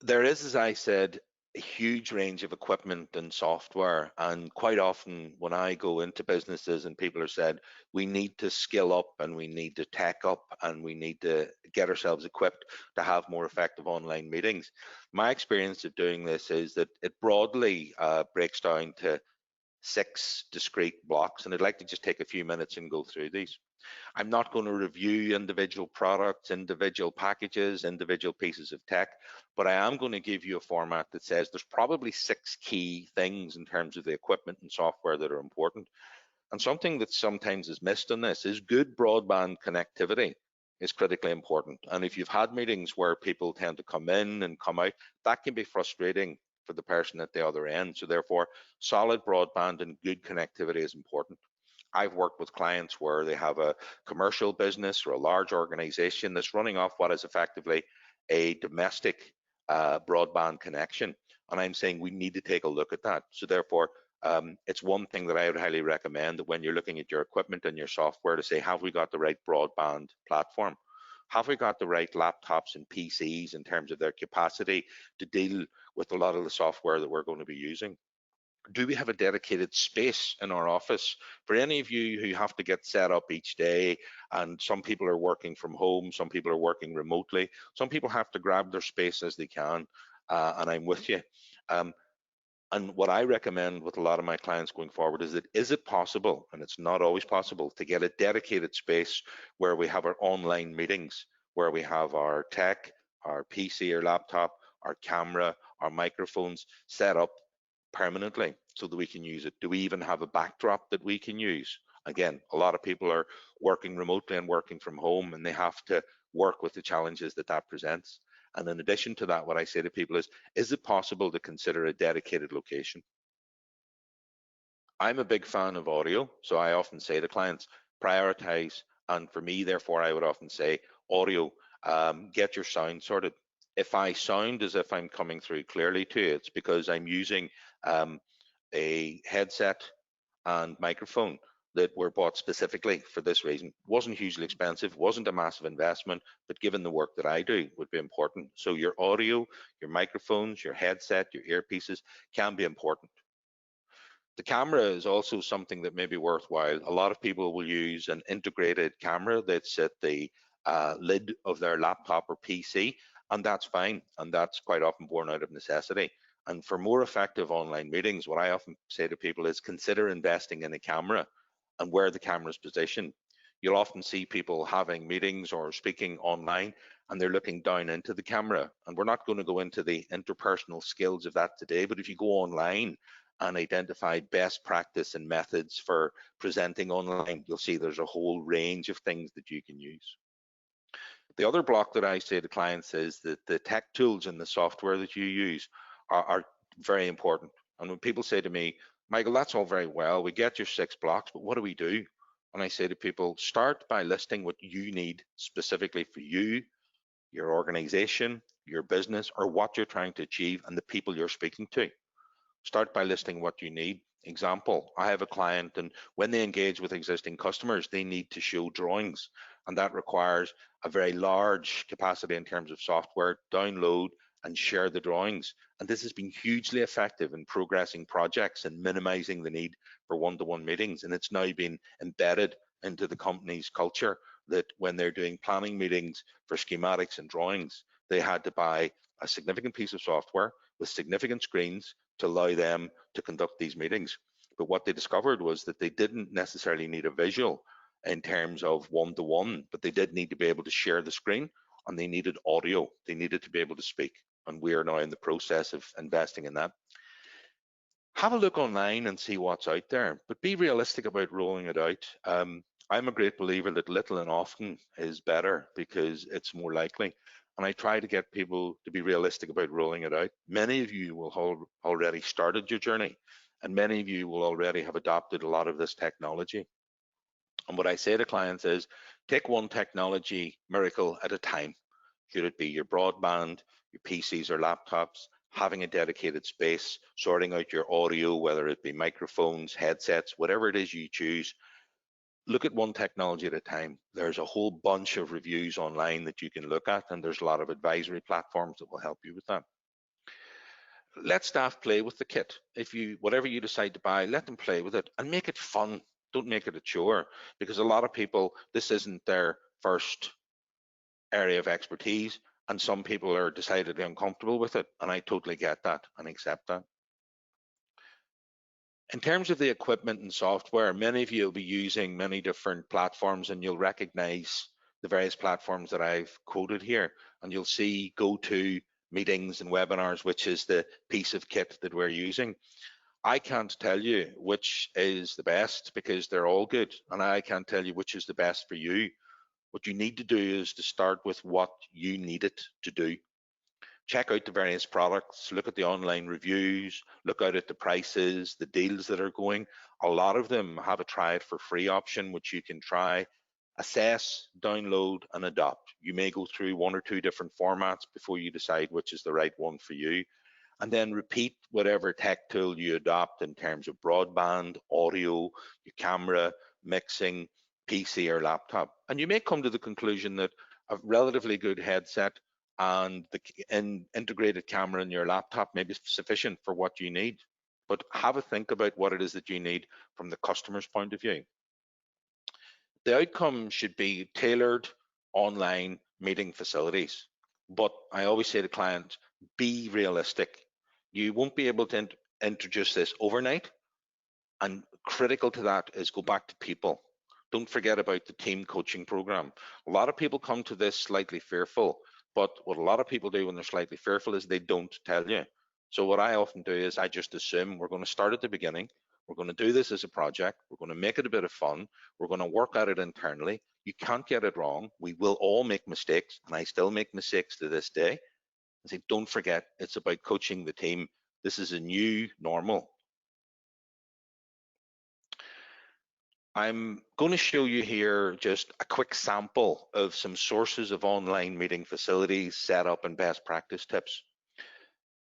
There is, as I said, a huge range of equipment and software. And quite often when I go into businesses and people are said, we need to skill up and we need to tech up and we need to get ourselves equipped to have more effective online meetings. My experience of doing this is that it broadly breaks down to 6 discrete blocks. And I'd like to just take a few minutes and go through these. I'm not going to review individual products, individual packages, individual pieces of tech, but I am going to give you a format that says there's probably 6 key things in terms of the equipment and software that are important. And something that sometimes is missed in this is good broadband connectivity is critically important. And if you've had meetings where people tend to come in and come out, that can be frustrating for the person at the other end. So therefore, solid broadband and good connectivity is important. I've worked with clients where they have a commercial business or a large organization that's running off what is effectively a domestic broadband connection. And I'm saying we need to take a look at that. So therefore, it's one thing that I would highly recommend, that when you're looking at your equipment and your software, to say, have we got the right broadband platform? Have we got the right laptops and PCs in terms of their capacity to deal with a lot of the software that we're going to be using? Do we have a dedicated space in our office? For any of you who have to get set up each day, and some people are working from home, some people are working remotely, some people have to grab their space as they can, and I'm with you. And what I recommend with a lot of my clients going forward is it possible, and it's not always possible, to get a dedicated space where we have our online meetings, where we have our tech, our PC or laptop, our camera, our microphones set up permanently so that we can use it? Do we even have a backdrop that we can use? Again, a lot of people are working remotely and working from home, and they have to work with the challenges that that presents. And in addition to that, what I say to people is it possible to consider a dedicated location? I'm a big fan of audio, so I often say to clients, prioritize. And for me, therefore, I would often say audio, get your sound sorted. If I sound as if I'm coming through clearly to you, it's because I'm using a headset and microphone that were bought specifically for this reason. Wasn't hugely expensive, wasn't a massive investment, but given the work that I do, would be important. So your audio, your microphones, your headset, your earpieces can be important. The camera is also something that may be worthwhile. A lot of people will use an integrated camera that's at the lid of their laptop or PC, and that's fine. And that's quite often born out of necessity. And for more effective online meetings, what I often say to people is consider investing in a camera and where the camera is positioned. You'll often see people having meetings or speaking online, and they're looking down into the camera. And we're not going to go into the interpersonal skills of that today, but if you go online and identify best practice and methods for presenting online, you'll see there's a whole range of things that you can use. The other block that I say to clients is that the tech tools and the software that you use are very important. And when people say to me, Michael, that's all very well, we get your 6 blocks, but what do we do? And I say to people, start by listing what you need specifically for you, your organization, your business, or what you're trying to achieve and the people you're speaking to. Start by listing what you need. Example, I have a client, and when they engage with existing customers, they need to show drawings, and that requires a very large capacity in terms of software, download and share the drawings. And this has been hugely effective in progressing projects and minimizing the need for one-to-one meetings. And it's now been embedded into the company's culture that when they're doing planning meetings for schematics and drawings, they had to buy a significant piece of software with significant screens to allow them to conduct these meetings. But what they discovered was that they didn't necessarily need a visual in terms of one-to-one, but they did need to be able to share the screen, and they needed audio. They needed to be able to speak. And we are now in the process of investing in that. Have a look online and see what's out there, but be realistic about rolling it out. I'm a great believer that little and often is better because it's more likely. And I try to get people to be realistic about rolling it out. Many of you will have already started your journey, and many of you will already have adopted a lot of this technology. And what I say to clients is, take one technology miracle at a time. Should it be your broadband, your PCs or laptops, having a dedicated space, sorting out your audio, whether it be microphones, headsets, whatever it is you choose. Look at one technology at a time. There's a whole bunch of reviews online that you can look at, and there's a lot of advisory platforms that will help you with that. let staff play with the kit. Whatever you decide to buy, let them play with it and make it fun. Don't make it a chore, because a lot of people, this isn't their first area of expertise, and some people are decidedly uncomfortable with it, and I totally get that and accept that. In terms of the equipment and software, many of you will be using many different platforms, and you'll recognize the various platforms that I've quoted here, and you'll see GoToMeetings and Webinars, which is the piece of kit that we're using. I can't tell you which is the best, because they're all good, and I can't tell you which is the best for you. What you need to do is to start with what you need it to do. Check out the various products, look at the online reviews, look out at the prices, the deals that are going. A lot of them have a try it for free option, which you can try, assess, download, and adopt. You may go through one or two different formats before you decide which is the right one for you. And then repeat whatever tech tool you adopt in terms of broadband, audio, your camera, mixing, PC or laptop. And you may come to the conclusion that a relatively good headset and the integrated camera in your laptop may be sufficient for what you need. But have a think about what it is that you need from the customer's point of view. The outcome should be tailored online meeting facilities. But I always say to clients, be realistic. You won't be able to introduce this overnight. And critical to that is go back to people. Don't forget about the team coaching program. A lot of people come to this slightly fearful, but what a lot of people do when they're slightly fearful is they don't tell you. So what I often do is I just assume we're going to start at the beginning. We're going to do this as a project. We're going to make it a bit of fun. We're going to work at it internally. You can't get it wrong. We will all make mistakes, and I still make mistakes to this day. I say, don't forget, it's about coaching the team. This is a new normal. I'm going to show you here just a quick sample of some sources of online meeting facilities, setup, and best practice tips.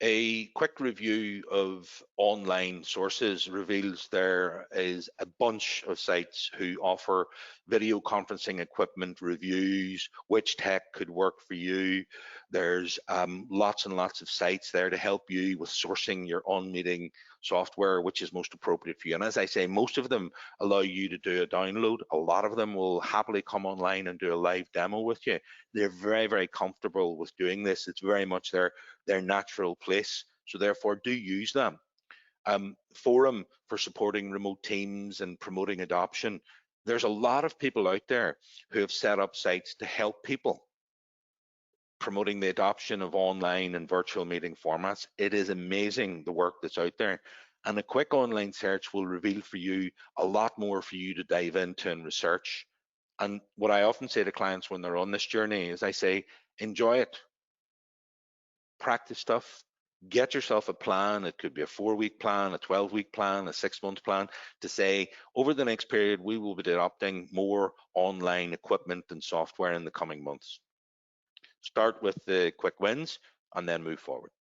A quick review of online sources reveals there is a bunch of sites who offer video conferencing equipment reviews, which tech could work for you. There's lots and lots of sites there to help you with sourcing your on-meeting software, which is most appropriate for you. And as I say, most of them allow you to do a download. A lot of them will happily come online and do a live demo with you. They're very, very comfortable with doing this. It's very much their natural place. So therefore, do use them. Forum for supporting remote teams and promoting adoption. There's a lot of people out there who have set up sites to help people promoting the adoption of online and virtual meeting formats. It is amazing the work that's out there. And a quick online search will reveal for you a lot more for you to dive into and research. And what I often say to clients when they're on this journey is I say, enjoy it, practice stuff, get yourself a plan. It could be a 4-week plan, a 12-week plan, a 6-month plan to say, over the next period, we will be adopting more online equipment and software in the coming months. Start with the quick wins and then move forward.